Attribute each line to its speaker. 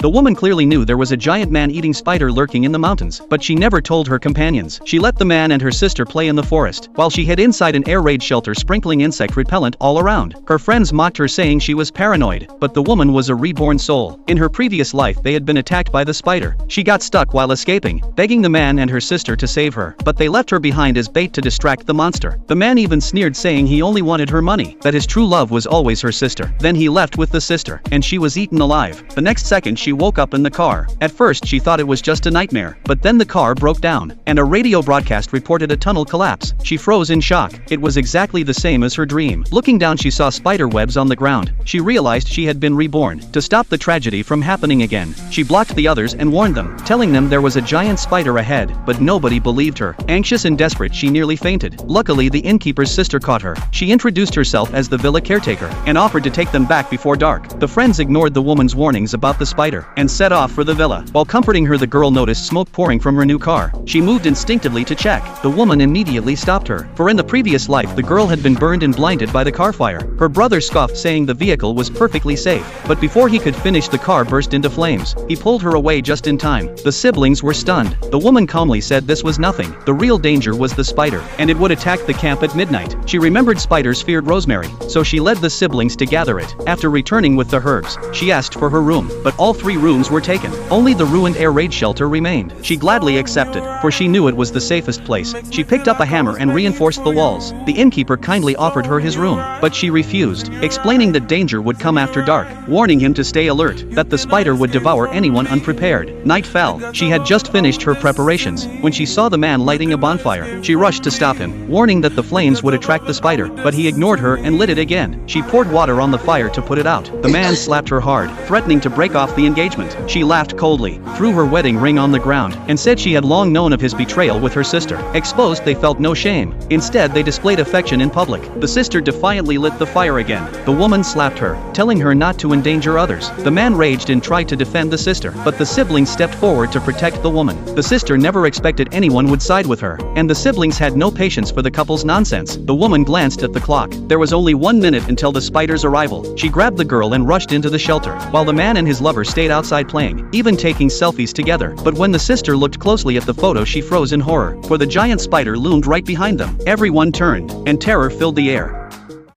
Speaker 1: The woman clearly knew there was a giant man-eating spider lurking in the mountains, but she never told her companions. She let the man and her sister play in the forest, while she hid inside an air raid shelter sprinkling insect repellent all around. Her friends mocked her saying she was paranoid, but the woman was a reborn soul. In her previous life they had been attacked by the spider. She got stuck while escaping, begging the man and her sister to save her, but they left her behind as bait to distract the monster. The man even sneered, saying he only wanted her money, that his true love was always her sister. Then he left with the sister, and she was eaten alive. The next second she woke up in the car. At first she thought it was just a nightmare, but then the car broke down, and a radio broadcast reported a tunnel collapse. She froze in shock. It was exactly the same as her dream. Looking down she saw spider webs on the ground. She realized she had been reborn. To stop the tragedy from happening again, she blocked the others and warned them, telling them there was a giant spider ahead, but nobody believed her. Anxious and desperate she nearly fainted. Luckily the innkeeper's sister caught her. She introduced herself as the villa caretaker, and offered to take them back before dark. The friends ignored the woman's warnings about the spider, and set off for the villa. While comforting her, the girl noticed smoke pouring from her new car. She moved instinctively to check. The woman immediately stopped her, for in the previous life the girl had been burned and blinded by the car fire. Her brother scoffed, saying the vehicle was perfectly safe, but before he could finish the car burst into flames. He pulled her away just in time. The siblings were stunned. The woman calmly said this was nothing. The real danger was the spider, and it would attack the camp at midnight. She remembered spiders feared rosemary, so she led the siblings to gather it. After returning with the herbs, she asked for her room, but all 3 rooms were taken. Only the ruined air raid shelter remained. She gladly accepted, for she knew it was the safest place. She picked up a hammer and reinforced the walls. The innkeeper kindly offered her his room, but she refused, explaining that danger would come after dark, warning him to stay alert, that the spider would devour anyone unprepared. Night fell. She had just finished her preparations when she saw the man lighting a bonfire. She rushed to stop him, warning that the flames would attract the spider, but he ignored her and lit it again. She poured water on the fire to put it out. The man slapped her hard, threatening to break off the engagement. She laughed coldly, threw her wedding ring on the ground, and said she had long known of his betrayal with her sister. Exposed, they felt no shame. Instead, they displayed affection in public. The sister defiantly lit the fire again. The woman slapped her, telling her not to endanger others. The man raged and tried to defend the sister, but the siblings stepped forward to protect the woman. The sister never expected anyone would side with her, and the siblings had no patience for the couple's nonsense. The woman glanced at the clock. There was only 1 minute until the spider's arrival. She grabbed the girl and rushed into the shelter, while the man and his lover stayed outside playing, even taking selfies together. But when the sister looked closely at the photo, she froze in horror, for the giant spider loomed right behind them. Everyone turned, and terror filled the air.